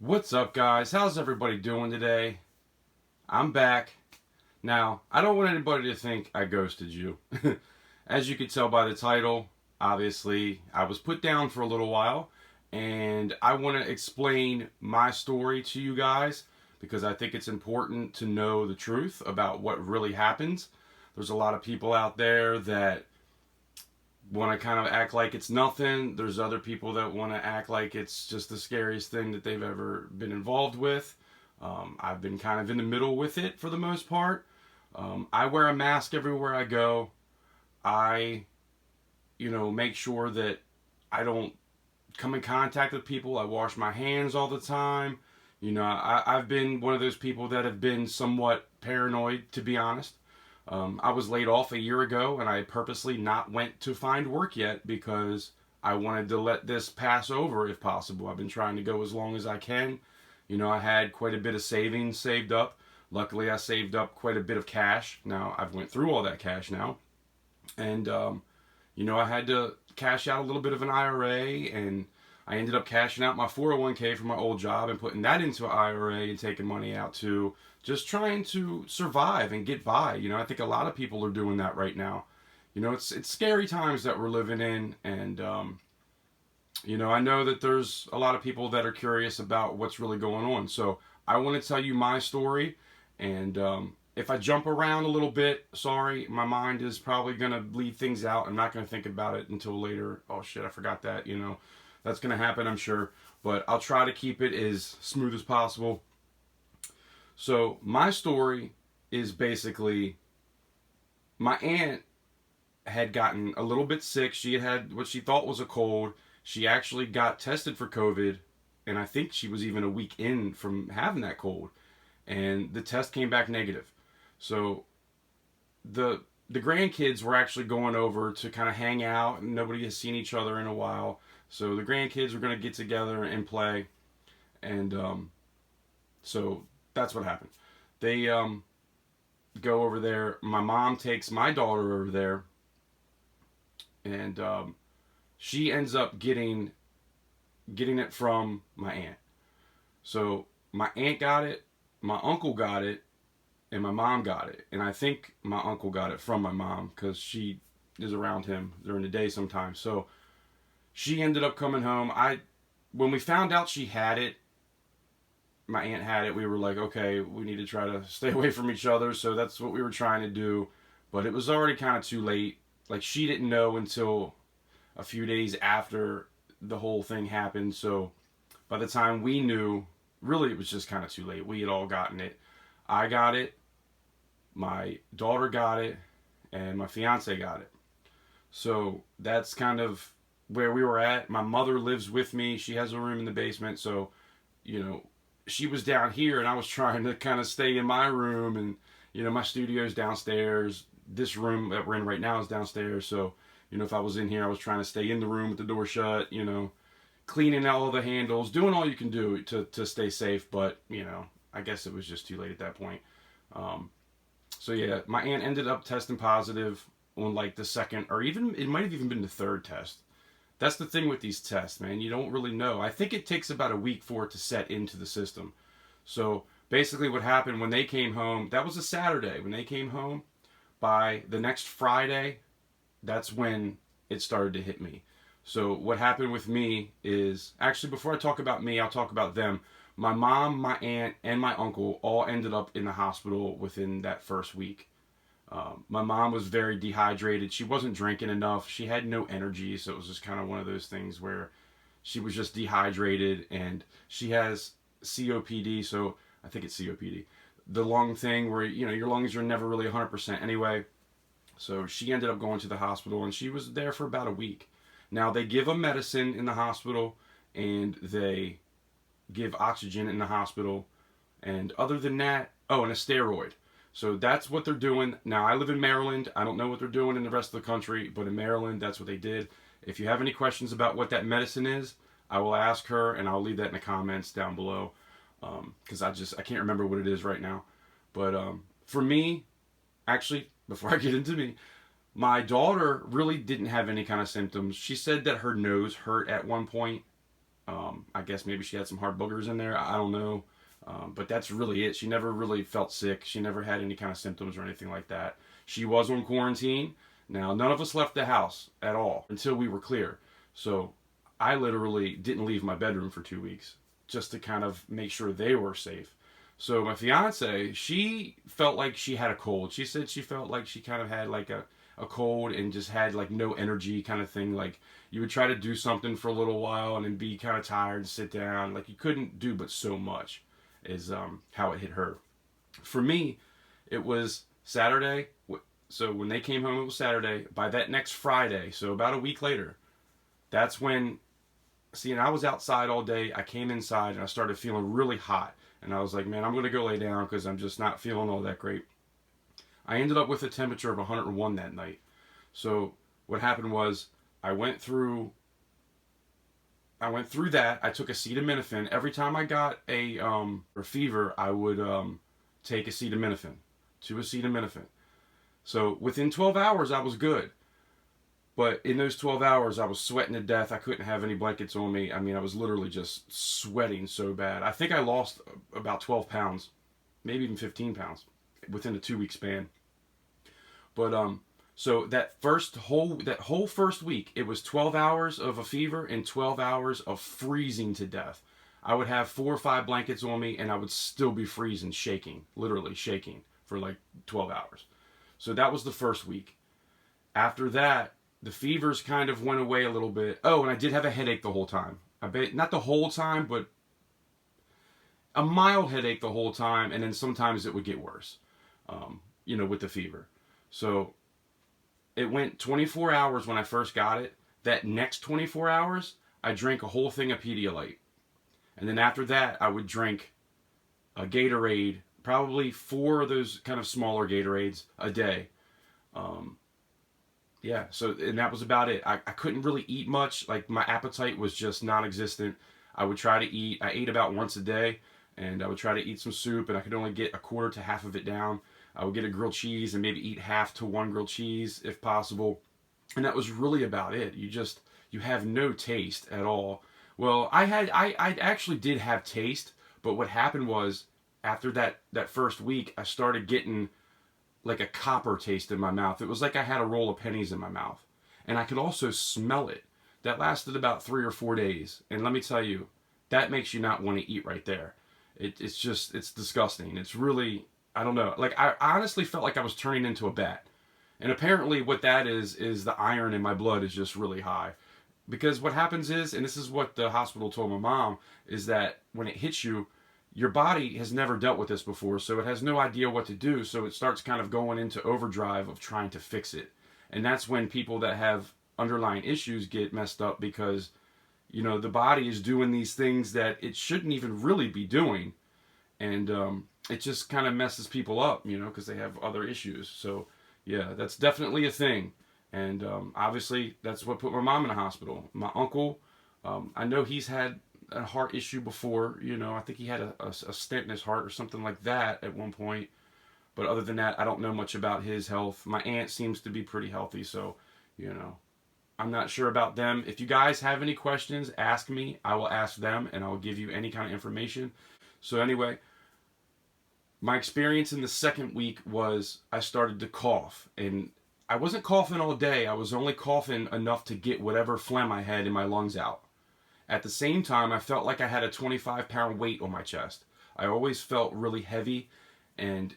What's up, guys? How's everybody doing today? I'm back. Now, I don't want anybody to think I ghosted you. As you could tell by the title, obviously, I was put down for a little while, and I want to explain my story to you guys because I think it's important to know the truth about what really happens. There's a lot of people out there that want to kind of act like it's nothing. There's other people that want to act like it's just the scariest thing that they've ever been involved with. I've been kind of in the middle with it for the most part. I wear a mask everywhere I go. I, make sure that I don't come in contact with people. I wash my hands all the time. I've been one of those people that have been somewhat paranoid, to be honest. I was laid off a year ago, and I purposely not went to find work yet because I wanted to let this pass over if possible. I've been trying to go as long as I can. I had quite a bit of savings saved up. Luckily, I saved up quite a bit of cash. Now, I've went through all that cash now. And, I had to cash out a little bit of an IRA, and I ended up cashing out my 401k from my old job and putting that into an IRA and taking money out too, just trying to survive and get by. I think a lot of people are doing that right now. It's scary times that we're living in, and I know that there's a lot of people that are curious about what's really going on. So I want to tell you my story, and if I jump around a little bit, sorry, my mind is probably going to leave things out. I'm not going to think about it until later. Oh shit, I forgot that, That's going to happen, I'm sure. But I'll try to keep it as smooth as possible. So, my story is basically my aunt had gotten a little bit sick. She had what she thought was a cold. She actually got tested for COVID, and I think she was even a week in from having that cold. And the test came back negative. So, the grandkids were actually going over to kind of hang out, and nobody has seen each other in a while. So the grandkids were going to get together and play, and so that's what happened. They go over there. My mom takes my daughter over there, and she ends up getting it from my aunt. So my aunt got it, my uncle got it, and my mom got it. And I think my uncle got it from my mom because she is around him during the day sometimes. So she ended up coming home. When we found out she had it, my aunt had it, we were like, okay, we need to try to stay away from each other. So that's what we were trying to do. But it was already kind of too late. Like, she didn't know until a few days after the whole thing happened. So by the time we knew, really, it was just kind of too late. We had all gotten it. I got it. My daughter got it. And my fiance got it. So that's kind of where we were at. My mother lives with me. She has a room in the basement. So, she was down here, and I was trying to kind of stay in my room. And, my studio's downstairs. This room that we're in right now is downstairs. So, if I was in here, I was trying to stay in the room with the door shut, cleaning out all the handles, doing all you can do to stay safe. But, I guess it was just too late at that point. So, yeah, my aunt ended up testing positive on like the second, or even, it might have even been the third test. That's the thing with these tests, man. You don't really know. I think it takes about a week for it to set into the system. So basically what happened when they came home, that was a Saturday. When they came home, by the next Friday, that's when it started to hit me. So what happened with me is, actually before I talk about me, I'll talk about them. My mom, my aunt, and my uncle all ended up in the hospital within that first week. My mom was very dehydrated. She wasn't drinking enough. She had no energy, so it was just kind of one of those things where she was just dehydrated, and she has COPD, so I think it's COPD. The lung thing where, your lungs are never really 100% anyway. So she ended up going to the hospital, and she was there for about a week. Now, they give a medicine in the hospital, and they give oxygen in the hospital, and other than that, and a steroid. So that's what they're doing. Now, I live in Maryland. I don't know what they're doing in the rest of the country, but in Maryland, that's what they did. If you have any questions about what that medicine is, I will ask her, and I'll leave that in the comments down below, because I can't remember what it is right now. But for me, actually, before I get into me, my daughter really didn't have any kind of symptoms. She said that her nose hurt at one point. I guess maybe she had some hard boogers in there. I don't know. But that's really it. She never really felt sick. She never had any kind of symptoms or anything like that. She was on quarantine. Now, none of us left the house at all until we were clear. So I literally didn't leave my bedroom for 2 weeks just to kind of make sure they were safe. So my fiance, she felt like she had a cold. She said she felt like she kind of had like a cold and just had like no energy kind of thing. Like you would try to do something for a little while and then be kind of tired and sit down. Like you couldn't do but so much is how it hit her. For me, it was Saturday. So when they came home, it was Saturday. By that next Friday, so about a week later, that's when, see, and I was outside all day. I came inside and I started feeling really hot. And I was like, man, I'm going to go lay down because I'm just not feeling all that great. I ended up with a temperature of 101 that night. So what happened was I went through that. I took acetaminophen. Every time I got a fever, I would take acetaminophen, 2 acetaminophen. So within 12 hours, I was good. But in those 12 hours, I was sweating to death. I couldn't have any blankets on me. I mean, I was literally just sweating so bad. I think I lost about 12 pounds, maybe even 15 pounds within a 2-week span. But so that whole first week, it was 12 hours of a fever and 12 hours of freezing to death. I would have 4 or 5 blankets on me and I would still be freezing, shaking, literally shaking for like 12 hours. So that was the first week. After that, the fevers kind of went away a little bit. Oh, and I did have a headache the whole time. Not the whole time, but a mild headache the whole time, and then sometimes it would get worse, with the fever. So it went 24 hours when I first got it. That next 24 hours, I drank a whole thing of Pedialyte. And then after that, I would drink a Gatorade, probably 4 of those kind of smaller Gatorades a day. And that was about it. I couldn't really eat much. Like my appetite was just non-existent. I would try to eat. I ate about once a day, and I would try to eat some soup, and I could only get a quarter to half of it down. I would get a grilled cheese and maybe eat half to 1 grilled cheese if possible. And that was really about it. You have no taste at all. Well, I actually did have taste, but what happened was after that first week, I started getting like a copper taste in my mouth. It was like I had a roll of pennies in my mouth. And I could also smell it. That lasted about 3 or 4 days. And let me tell you, that makes you not want to eat right there. It's disgusting. It's really, I don't know. Like I honestly felt like I was turning into a bat. And apparently what that is the iron in my blood is just really high. Because what happens is, and this is what the hospital told my mom, is that when it hits you, your body has never dealt with this before, so it has no idea what to do, so it starts kind of going into overdrive of trying to fix it. And that's when people that have underlying issues get messed up because, the body is doing these things that it shouldn't even really be doing. And it just kind of messes people up, because they have other issues. So, yeah, that's definitely a thing. And obviously, that's what put my mom in the hospital. My uncle, I know he's had a heart issue before, I think he had a stent in his heart or something like that at one point. But other than that, I don't know much about his health. My aunt seems to be pretty healthy, so, I'm not sure about them. If you guys have any questions, ask me. I will ask them, and I will give you any kind of information. So anyway, my experience in the second week was I started to cough. And I wasn't coughing all day. I was only coughing enough to get whatever phlegm I had in my lungs out. At the same time, I felt like I had a 25-pound weight on my chest. I always felt really heavy and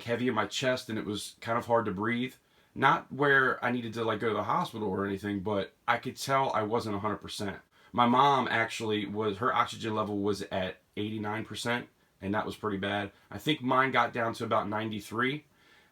heavy in my chest, and it was kind of hard to breathe. Not where I needed to go to the hospital or anything, but I could tell I wasn't 100%. My mom actually her oxygen level was at 89%, and that was pretty bad. I think mine got down to about 93,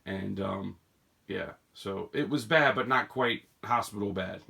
and so it was bad, but not quite hospital bad,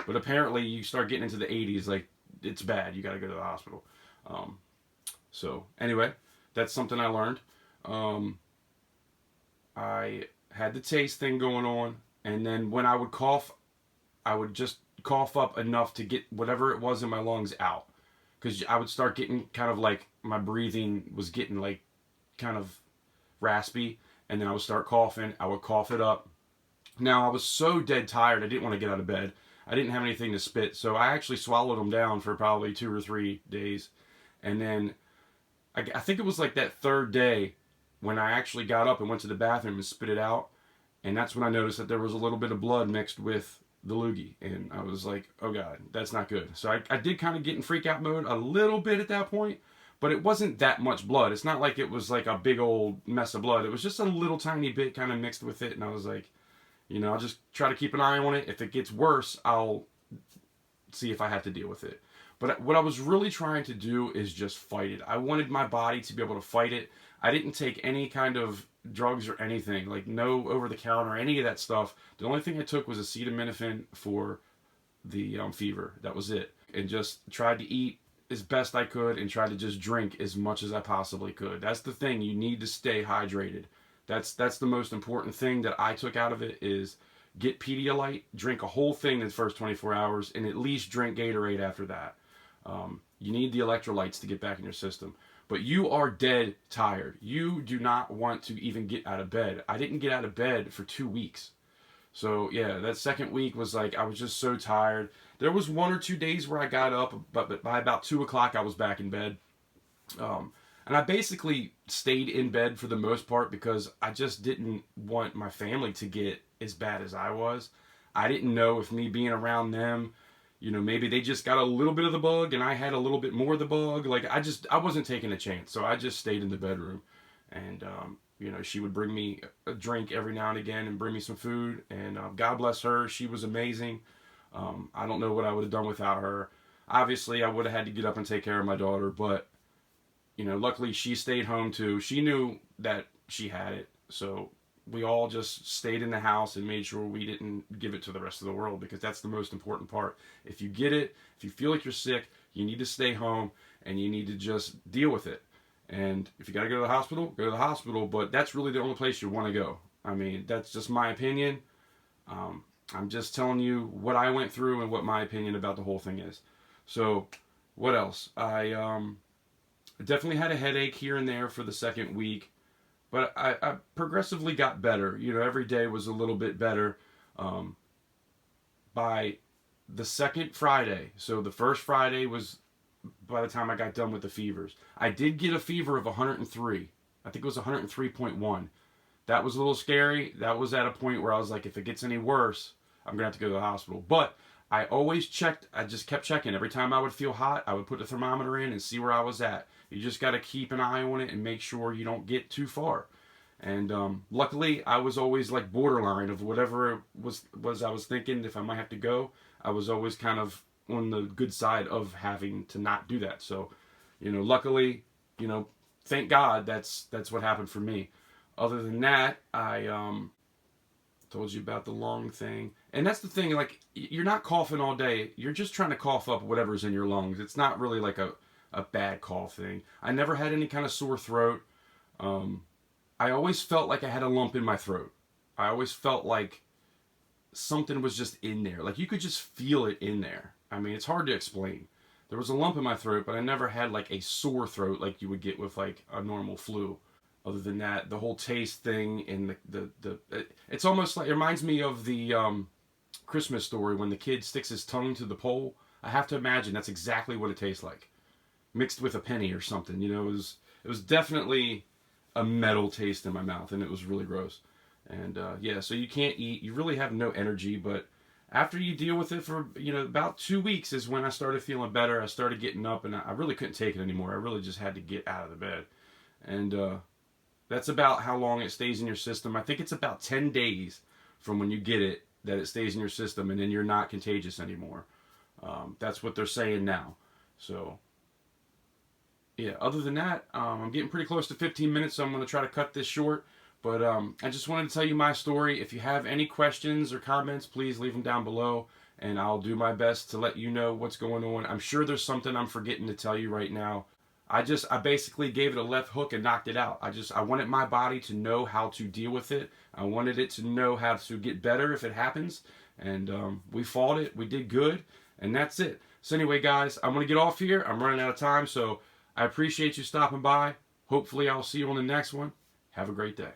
But apparently you start getting into the 80s, it's bad. You got to go to the hospital. So anyway, that's something I learned. I had the taste thing going on, and then when I would cough, I would just cough up enough to get whatever it was in my lungs out. Because I would start getting kind of my breathing was getting kind of raspy, and then I would start coughing. I would cough it up. Now, I was so dead tired, I didn't want to get out of bed. I didn't have anything to spit, so I actually swallowed them down for probably 2 or 3 days. And then I think it was like that third day when I actually got up and went to the bathroom and spit it out. And that's when I noticed that there was a little bit of blood mixed with the loogie. And I was like, oh God, that's not good. So I did kind of get in freak out mode a little bit at that point, but it wasn't that much blood. It's not like it was like a big old mess of blood. It was just a little tiny bit kind of mixed with it. And I was like, I'll just try to keep an eye on it. If it gets worse, I'll see if I have to deal with it. But what I was really trying to do is just fight it. I wanted my body to be able to fight it. I didn't take any kind of drugs or anything, like no over-the-counter, any of that stuff. The only thing I took was acetaminophen for the fever. That was it. And just tried to eat as best I could and tried to just drink as much as I possibly could. That's the thing. You need to stay hydrated. That's the most important thing that I took out of it is get Pedialyte, drink a whole thing in the first 24 hours, and at least drink Gatorade after that. You need the electrolytes to get back in your system. But you are dead tired. You do not want to even get out of bed. I didn't get out of bed for 2 weeks. So yeah, that second week was like, I was just so tired. There was 1 or 2 days where I got up, but by about 2 o'clock I was back in bed. And I basically stayed in bed for the most part because I just didn't want my family to get as bad as I was. I didn't know if me being around them, maybe they just got a little bit of the bug and I had a little bit more of the bug. Like I wasn't taking a chance. So I just stayed in the bedroom and, she would bring me a drink every now and again and bring me some food. And God bless her. She was amazing. I don't know what I would have done without her. Obviously, I would have had to get up and take care of my daughter. But, luckily she stayed home too. She knew that she had it. So we all just stayed in the house and made sure we didn't give it to the rest of the world because that's the most important part. If you get it, if you feel like you're sick, you need to stay home and you need to just deal with it. And if you got to go to the hospital, go to the hospital, but that's really the only place you want to go. I mean, that's just my opinion. I'm just telling you what I went through and what my opinion about the whole thing is. So, what else? I definitely had a headache here and there for the second week. But I progressively got better. Every day was a little bit better. By the second Friday, so the first Friday was by the time I got done with the fevers. I did get a fever of 103. I think it was 103.1. That was a little scary. That was at a point where I was like, if it gets any worse, I'm going to have to go to the hospital. But I always checked. I just kept checking. Every time I would feel hot, I would put the thermometer in and see where I was at. You just got to keep an eye on it and make sure you don't get too far. And luckily, I was always like borderline of whatever it was I was thinking. If I might have to go, I was always kind of on the good side of having to not do that. So, luckily, thank God that's what happened for me. Other than that, I told you about the lung thing. And that's the thing, like, you're not coughing all day. You're just trying to cough up whatever's in your lungs. It's not really like a bad cough thing. I never had any kind of sore throat. I always felt like I had a lump in my throat. I always felt like something was just in there. Like you could just feel it in there. I mean, it's hard to explain. There was a lump in my throat, but I never had like a sore throat like you would get with like a normal flu. Other than that, the whole taste thing and it's almost like, it reminds me of the Christmas story when the kid sticks his tongue to the pole. I have to imagine that's exactly what it tastes like. Mixed with a penny or something, it was definitely a metal taste in my mouth, and it was really gross. And yeah, so you can't eat, you really have no energy, but after you deal with it for, about 2 weeks is when I started feeling better. I started getting up, and I really couldn't take it anymore. I really just had to get out of the bed. And that's about how long it stays in your system. I think it's about 10 days from when you get it that it stays in your system, and then you're not contagious anymore. That's what they're saying now. So yeah, other than that, I'm getting pretty close to 15 minutes, so I'm going to try to cut this short. But I just wanted to tell you my story. If you have any questions or comments, please leave them down below, and I'll do my best to let you know what's going on. I'm sure there's something I'm forgetting to tell you right now. I basically gave it a left hook and knocked it out. I wanted my body to know how to deal with it. I wanted it to know how to get better if it happens. And we fought it. We did good. And that's it. So anyway, guys, I'm going to get off here. I'm running out of time. So I appreciate you stopping by. Hopefully I'll see you on the next one. Have a great day.